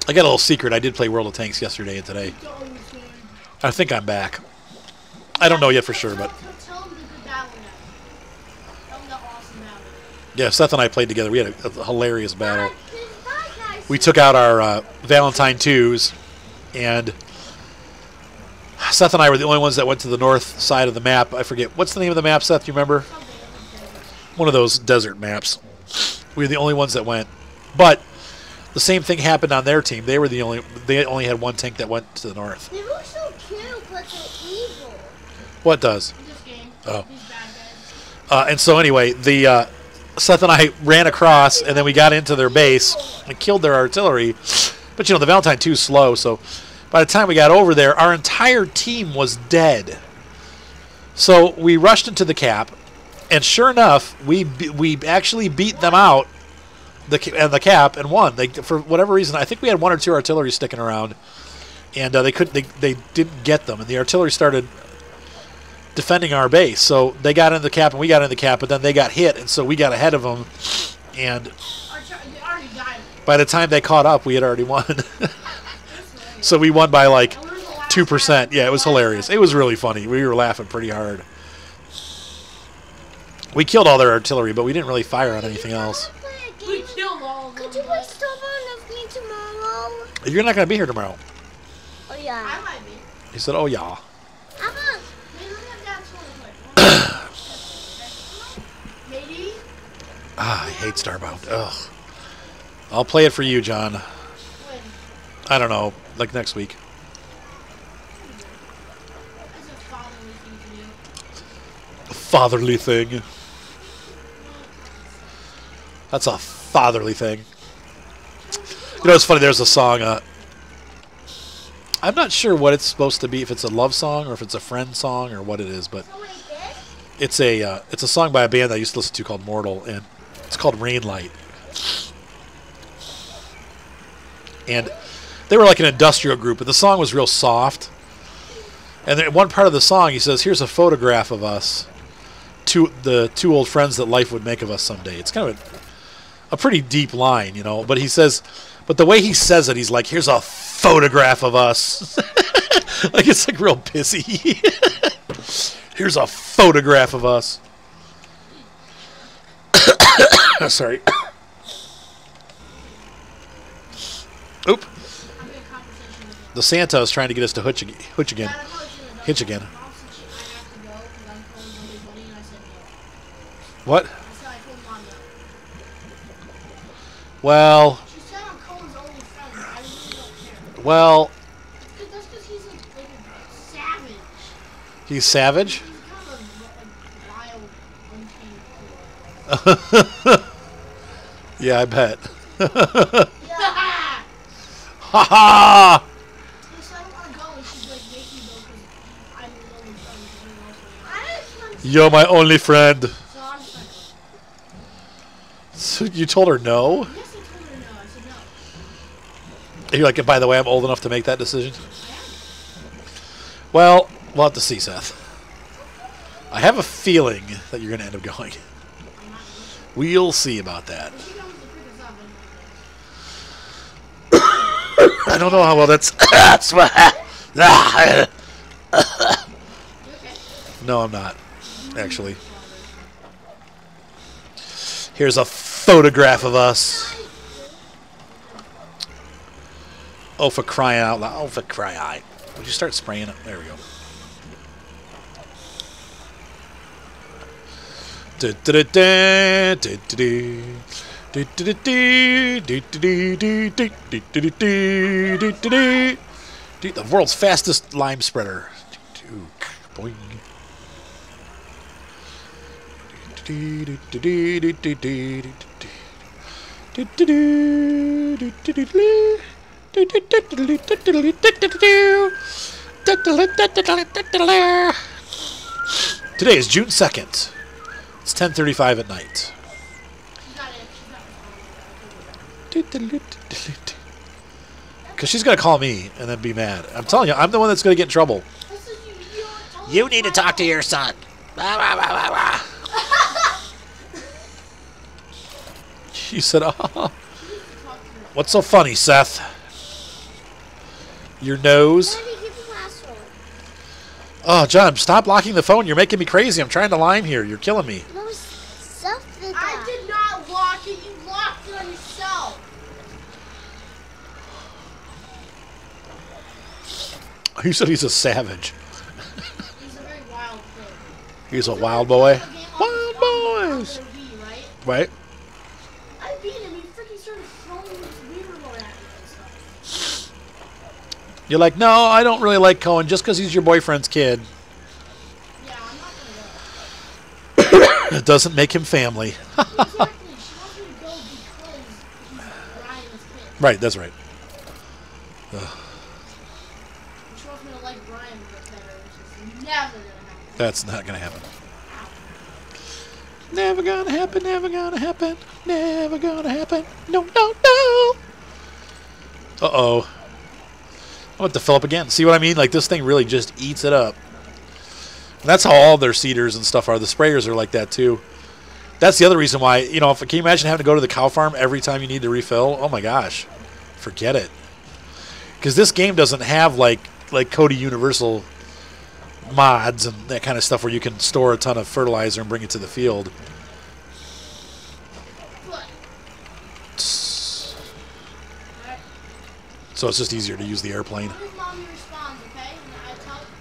I got a little secret. I did play World of Tanks yesterday and today. I think I'm back. I don't know yet for sure, but Tell him the good battle now. Tell him the awesome battle. yeah, Seth and I played together. We had a hilarious battle. We took out our Valentine 2s, and Seth and I were the only ones that went to the north side of the map. I forget. What's the name of the map, Seth? Do you remember? One of those desert maps. We were the only ones that went. But the same thing happened on their team. They only had one tank that went to the north. They look so cute, but they're evil. What does? This game. Oh. These bad guys. And so anyway, the Seth and I ran across, and then we got into their base and killed their artillery. But, you know, the Valentine 2 is slow, so by the time we got over there, our entire team was dead. So we rushed into the cap, and sure enough, we actually beat them out the cap and won. They, for whatever reason, I think we had one or two artillery sticking around, and they didn't get them, and the artillery started defending our base. So they got in the cap and we got in the cap, but then they got hit, and so we got ahead of them, and by the time they caught up, we had already won. So we won by like 2%. Yeah, it was hilarious. It was really funny. We were laughing pretty hard. We killed all their artillery, but we didn't really fire on anything else. We killed all of them. Could you play Starbound with me tomorrow? You're not going to be here tomorrow. Oh yeah. I might be. He said, oh, yeah. How about Maybe look at Dad's phone. Maybe. Ah, I hate Starbound. Ugh. I'll play it for you, John. When? I don't know, like next week. That's a fatherly thing to do. A fatherly thing. That's a fatherly thing. You know, it's funny, there's a song, I'm not sure what it's supposed to be, if it's a love song or if it's a friend song or what it is, but it's a song by a band I used to listen to called Mortal, and it's called Rain Light. And they were like an industrial group, but the song was real soft. And then one part of the song, he says, here's a photograph of us, the two old friends that life would make of us someday. It's kind of a pretty deep line, you know, but he says, but the way he says it, he's like, here's a photograph of us. Like, it's like real pissy. Here's a photograph of us. Sorry. Oop. I'm in conversation with The Santa is trying to get us to hitch again. Dad, I probably shouldn't have done Hitch that. again. Mom said I have to go because I'm calling everybody, and I said no. What? I told Mom no. Well, She said I'm Cohen's only friend. I really don't care. well, That's because he's like a savage. he's savage. He's kind of wild, untamed. Yeah, I bet. Yeah. Ha ha! He said I don't want to go, and she's like, make me go because I'm the only friend. Everyone else will go. You're my only friend. So I'm just like, So you told her no? yes, I told her no. I said no. And you're like, by the way, I'm old enough to make that decision? Well, we'll have to see, Seth. I have a feeling that you're going to end up going. We'll see about that. Here she comes to pick us up. I don't know how well that's. That's what. You okay? No, I'm not. Actually. Here's a photograph of us. Oh, for crying out loud. Oh, for crying out. Would you start spraying it? There we go. The world's fastest lime spreader. Boing. Today is June 2nd. It's 10:35 at night. Because she's going to call me and then be mad. I'm telling you, I'm the one that's going to get in trouble. You need to talk to your son. She said, oh. What's so funny, Seth? Your nose? Where did you keep the password? Oh, John, stop locking the phone. You're making me crazy. I'm trying to lime here. You're killing me. No, Seth did I that. did not lock it. You locked it on yourself. He said he's a savage. He's a very wild kid. He's a wild boy. Wild boys. Right? Right? I beat him. He freaking started throwing his Wii remote at me and stuff. You're like, no, I don't really like Cohen just because he's your boyfriend's kid. Yeah, I'm not gonna go. It doesn't make him family. Exactly. She wants me to go because he's Brian's kid. Right, that's right. She wants me to like Brian better, which is never gonna happen. That's not going to happen. Never gonna happen, never gonna happen, never gonna happen. No, no, no. Uh-oh. I went to fill up again. See what I mean? Like, this thing really just eats it up. And that's how all their seeders and stuff are. The sprayers are like that, too. That's the other reason why, you know, can you imagine having to go to the cow farm every time you need to refill? Oh, my gosh. Forget it. Because this game doesn't have, like Cody Universal mods and that kind of stuff where you can store a ton of fertilizer and bring it to the field. So it's just easier to use the airplane. When his mommy responds, okay?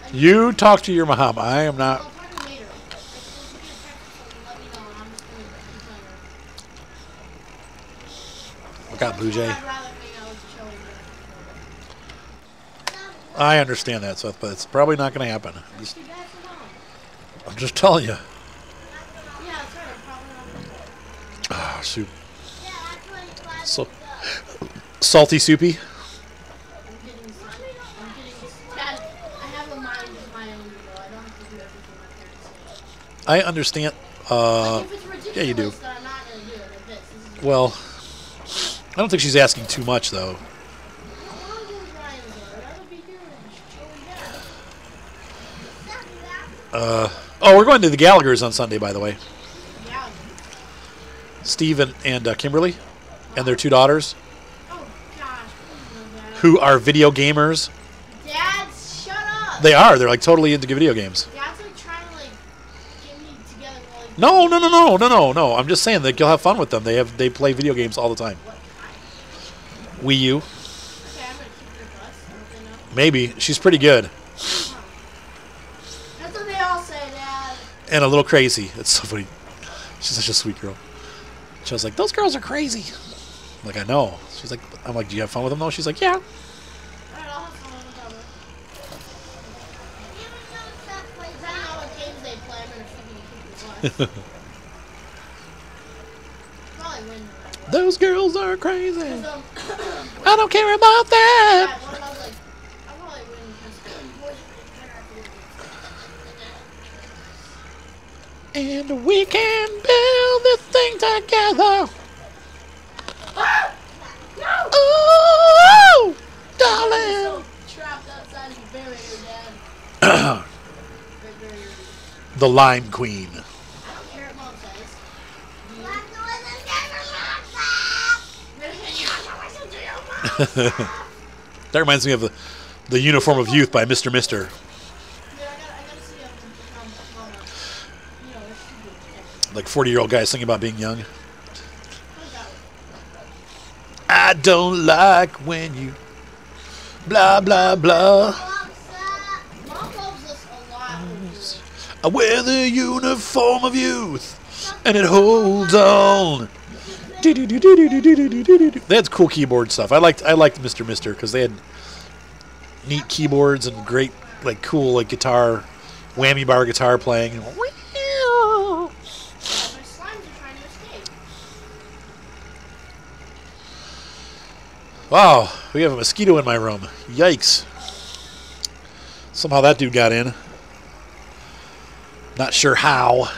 And You talk to your mom. I am not. I'll talk to her later. If you get a text or something, let me know, and I'm just gonna keep telling her. I got Blue Jay. I'd rather hang out with Joey than I understand that, Seth, but it's probably not going to happen. Too bad for mom. I'm just telling you. Yeah, that's right. I'm probably not. Ah, soup. Yeah, that's what it's glad So to go. salty soupy. I'm getting Dad, I have a mind of my own, though. I don't have to do everything my parents say. I understand. Like, if it's ridiculous, yeah, you do. then I'm not gonna do it. Like this is Well, I don't think she's asking too much, though. I don't want to do Brian's though. I'd rather be here and chilling down. Oh, we're going to the Gallaghers on Sunday, by the way. Yeah. Steve and Kimberly and their 2 daughters, Oh gosh, please no, Dad. who are video gamers. Dad, shut up. They are. They're like totally into video games. Dad's like trying to like get me together. Like, No. I'm just saying that you'll have fun with them. They play video games all the time. what kind? Wii U, Okay, I'm gonna keep your bus. Don't they know? maybe. She's pretty good That's what they all say, Dad. and a little crazy. It's so funny. She's such a sweet girl. She was like, those girls are crazy. I'm like, I know. She's like, I'm like, do you have fun with them though? She's like, yeah. Alright, I'll have fun with them. Depending on what games they play, I'm gonna freaking keep your bus. Probably win no matter what. Those girls are crazy. 'Cause, I don't care about that. Dad, what about like, I probably win because boys are better at video games. And we can build this thing together. No! Ooh, darling. So trapped outside of the barrier, Dad. Great barrier. The Lime Queen. I don't care what Mom says. You That reminds me of the Uniform of Youth by Mr. Mister. Yeah, I gotta see you know, there's two good. Like 40-year-old guys singing about being young. I got it. I don't like when you blah, blah, blah. Mom loves us a lot. I wear the uniform of youth, and it holds on. They had cool keyboard stuff. I liked Mr. Mister because they had neat keyboards and great, like, cool, like, guitar, whammy bar guitar playing. Yeah, my slimes are trying to escape. Wow, we have a mosquito in my room. Yikes. Somehow that dude got in. Not sure how.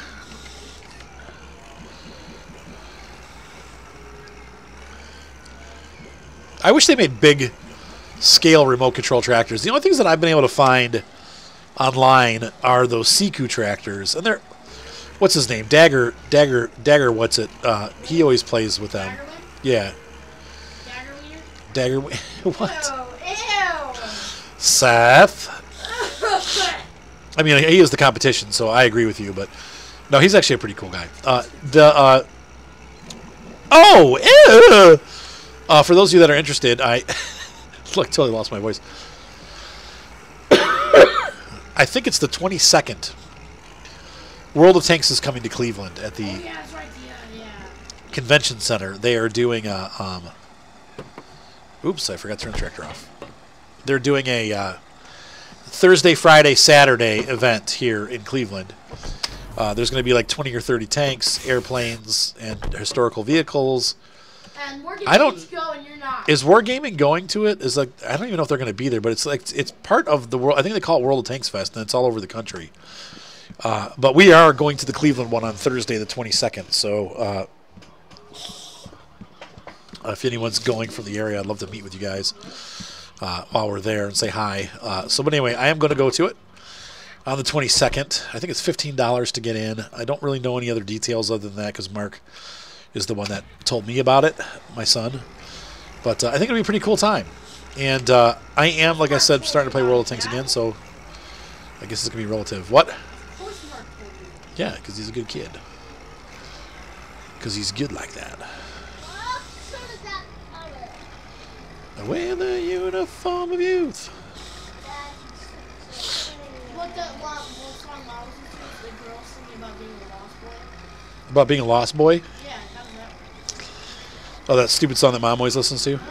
I wish they made big scale remote control tractors. The only things that I've been able to find online are those Siku tractors. And they're, what's his name? Dagger, what's it? He always plays with them. Daggerwin? Yeah. Dagger wiener? What? Ew. Seth. I mean, he is the competition, so I agree with you. But no, he's actually a pretty cool guy. For those of you that are interested, I look, totally lost my voice. I think it's the 22nd. World of Tanks is coming to Cleveland at the Oh, yeah, that's right. Yeah. convention center. They are doing a oops, I forgot to turn the tractor off. They're doing a Thursday, Friday, Saturday event here in Cleveland. There's going to be like 20 or 30 tanks, airplanes, and historical vehicles. And we're I don't- getting to go and you're not. Is Wargaming going to it? Is like, I don't even know if they're going to be there, but it's like it's part of the world. I think they call it World of Tanks Fest, and it's all over the country. But we are going to the Cleveland one on Thursday, the 22nd. So if anyone's going from the area, I'd love to meet with you guys while we're there and say hi. But anyway, I am going to go to it on the 22nd. I think it's $15 to get in. I don't really know any other details other than that because Mark is the one that told me about it, my son. But I think it'll be a pretty cool time. And I am, like I said, starting to play World of Tanks again, so I guess it's going to be relative. What? Of course Mark told you. Yeah, because he's a good kid. Because he's good like that. I wear the uniform of youth. What song I was listening to, the girl singing about being a lost boy? About being a lost boy? Yeah, how was that? Oh, that stupid song that Mom always listens to? Right,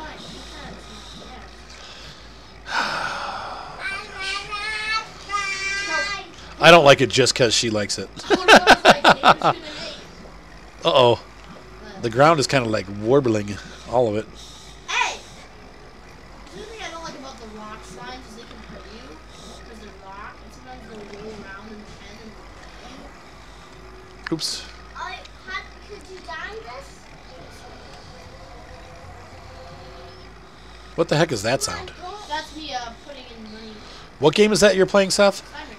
I don't like it just because she likes it. Uh-oh. The ground is kind of like warbling, all of it. Hey! The thing I don't like about the rock slimes is they can hurt you because they're rock, and sometimes they'll roll around in the pen and hurt you. Oops. Could you dine this? What the heck is that sound? That's me putting in money. What game is that you're playing, Seth? Slime Rancher.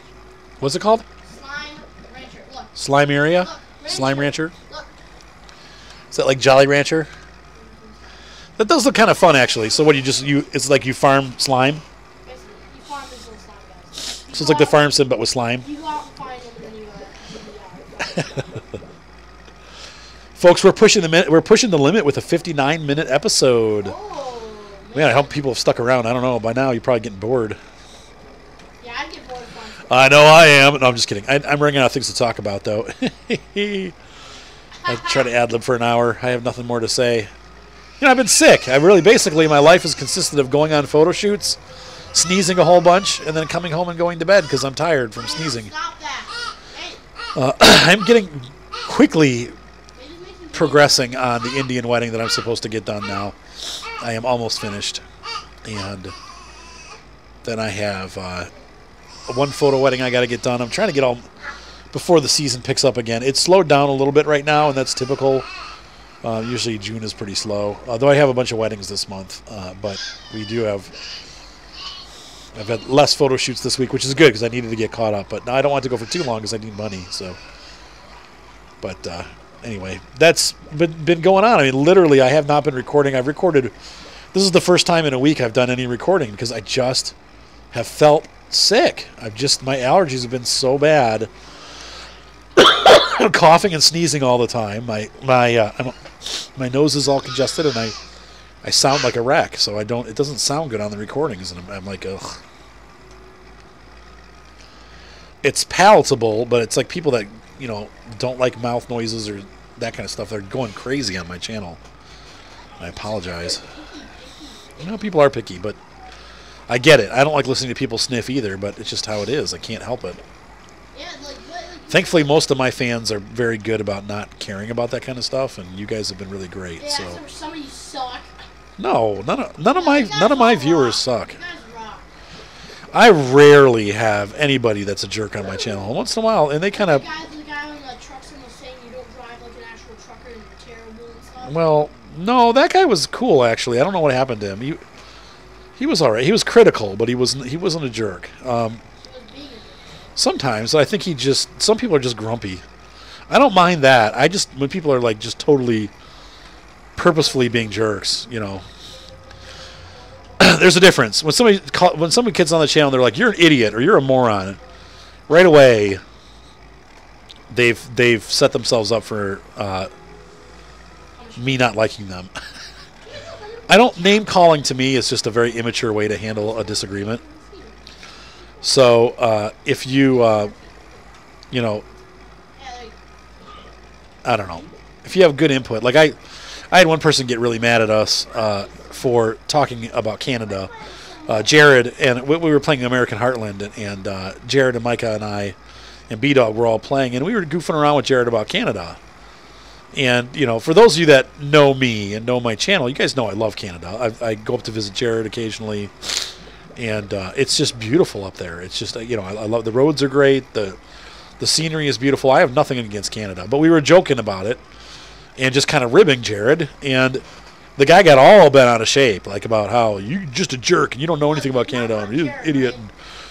What's it called? Slime Rancher. Look. Slime Area? Look. Slime Rancher? Look. Is that like Jolly Rancher? That does look kind of fun, actually. So what, it's like you farm slime? Basically, you farm these little slime guys. So it's like the farm sim, but with slime? You go out and find them and then you Folks, we're pushing the limit with a 59-minute episode. Oh, Man, I hope people have stuck around. I don't know. By now, you're probably getting bored. Yeah, I'd get bored of I know I am. No, I'm just kidding. I'm running out of things to talk about, though. I try to ad-lib for an hour. I have nothing more to say. I've been sick. Basically, my life has consisted of going on photo shoots, sneezing a whole bunch, and then coming home and going to bed because I'm tired from sneezing. Stop that. Hey, I'm getting quickly they just make you progressing on the Indian wedding that I'm supposed to get done now. I am almost finished. And then I have one photo wedding I got to get done. I'm trying to get all before the season picks up again. It's slowed down a little bit right now, and that's typical. Usually June is pretty slow. Though I have a bunch of weddings this month. But we do have... I've had less photo shoots this week, which is good because I needed to get caught up. But now I don't want to go for too long because I need money. So, but anyway, that's been going on. I mean, literally, I have not been recording. I've recorded This is the first time in a week I've done any recording because I just have felt sick. My allergies have been so bad. I'm coughing and sneezing all the time. My nose is all congested and I sound like a wreck. So it doesn't sound good on the recordings, and I'm like, ugh. It's palatable, but it's like people that don't like mouth noises or that kind of stuff. They're going crazy on my channel. I apologize. People are picky, but I get it. I don't like listening to people sniff either, but it's just how it is. I can't help it. Yeah, Thankfully, most of my fans are very good about not caring about that kind of stuff, and you guys have been really great. yeah, So some of you suck. no, none of my viewers suck. You guys rock. I rarely have anybody that's a jerk on my channel. Once in a while, and they kind of. The guy on the truck was saying you don't drive like an actual trucker and you're terrible and stuff. Well, no, that guy was cool actually. I don't know what happened to him. He was all right. He was critical, but he wasn't a jerk. He was being a jerk. Sometimes I think some people are just grumpy. I don't mind that. When people are like just totally purposefully being jerks, there's a difference. When somebody gets on the channel, they're like, "You're an idiot" or "You're a moron," right away they've set themselves up for me not liking them. Name calling to me is just a very immature way to handle a disagreement. So if you I don't know, if you have good input, like I had one person get really mad at us for talking about Canada. Jared, and we were playing American Heartland, and Jared and Micah and I and B-Dog were all playing, and we were goofing around with Jared about Canada. And, for those of you that know me and know my channel, you guys know I love Canada. I go up to visit Jared occasionally, and it's just beautiful up there. It's just, I love the roads are great. The scenery is beautiful. I have nothing against Canada, but we were joking about it and just kind of ribbing Jared, and the guy got all bent out of shape, like about how you're just a jerk and you don't know anything about Canada and you're an idiot and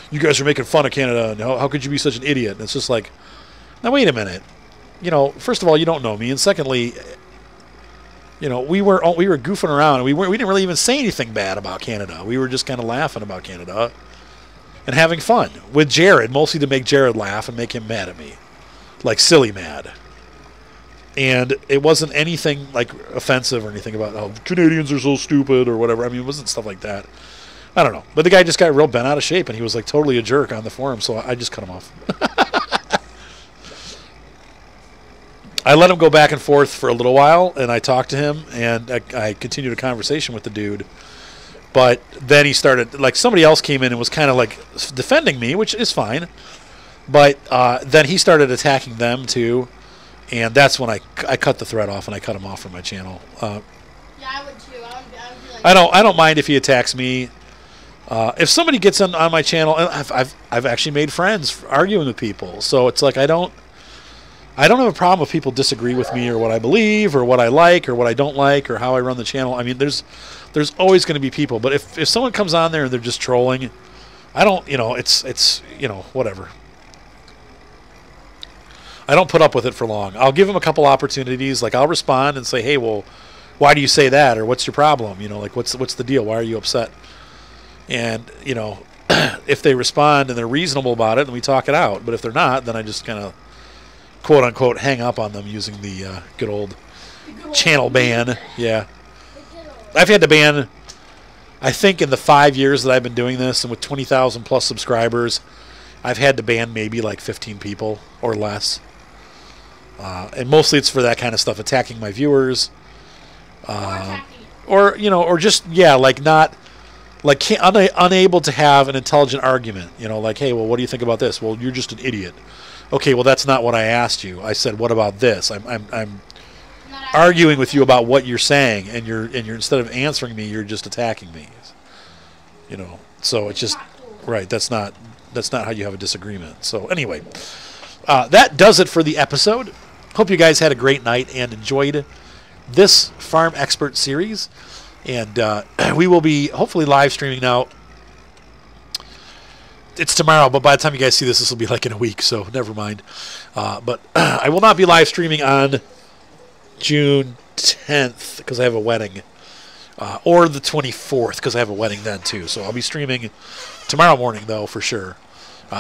you guys are making fun of Canada and how could you be such an idiot? And it's just like, now wait a minute. First of all, you don't know me, and secondly, we were goofing around, and we didn't really even say anything bad about Canada. We were just kind of laughing about Canada and having fun with Jared, mostly to make Jared laugh and make him mad at me, like silly mad. And it wasn't anything like offensive or anything about how Canadians are so stupid or whatever. I mean, it wasn't stuff like that. I don't know, but the guy just got real bent out of shape, and he was like totally a jerk on the forum, so I just cut him off. I let him go back and forth for a little while, and I talked to him, and I continued a conversation with the dude. But then he started, like, somebody else came in and was kind of like defending me, which is fine. But then he started attacking them too, and that's when I cut the thread off and I cut him off from my channel. Yeah, I would too. I would be like, I don't mind if he attacks me. If somebody gets on my channel, I've actually made friends arguing with people, so it's like I don't have a problem if people disagree with me or what I believe or what I like or what I don't like or how I run the channel. I mean, there's always going to be people. But if someone comes on there and they're just trolling, I don't, it's whatever. I don't put up with it for long. I'll give them a couple opportunities. Like, I'll respond and say, hey, well, why do you say that? Or what's your problem? Like, what's the deal? Why are you upset? And, if they respond and they're reasonable about it, then we talk it out. But if they're not, then I just kind of quote unquote hang up on them using the good old channel ban. Yeah, I've had to ban, I think in the 5 years that I've been doing this, and with 20,000 plus subscribers, I've had to ban maybe like 15 people or less, and mostly it's for that kind of stuff, attacking my viewers, or just like not like unable to have an intelligent argument. Like, hey, well, what do you think about this? Well, you're just an idiot. Okay, well, that's not what I asked you. I said, what about this? I'm arguing with you about what you're saying, and you're instead of answering me, you're just attacking me. So it's just right. That's not how you have a disagreement. So anyway, that does it for the episode. Hope you guys had a great night and enjoyed this Farm Expert series, and we will be hopefully live streaming now. It's tomorrow, but by the time you guys see this will be like in a week, so never mind. But I will not be live streaming on June 10th because I have a wedding. or the 24th because I have a wedding then too. So I'll be streaming tomorrow morning though for sure.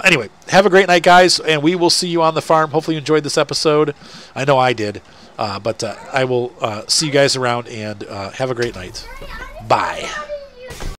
Anyway, have a great night, guys, and we will see you on the farm. Hopefully you enjoyed this episode. I know I did. But I will see you guys around, and have a great night. Bye.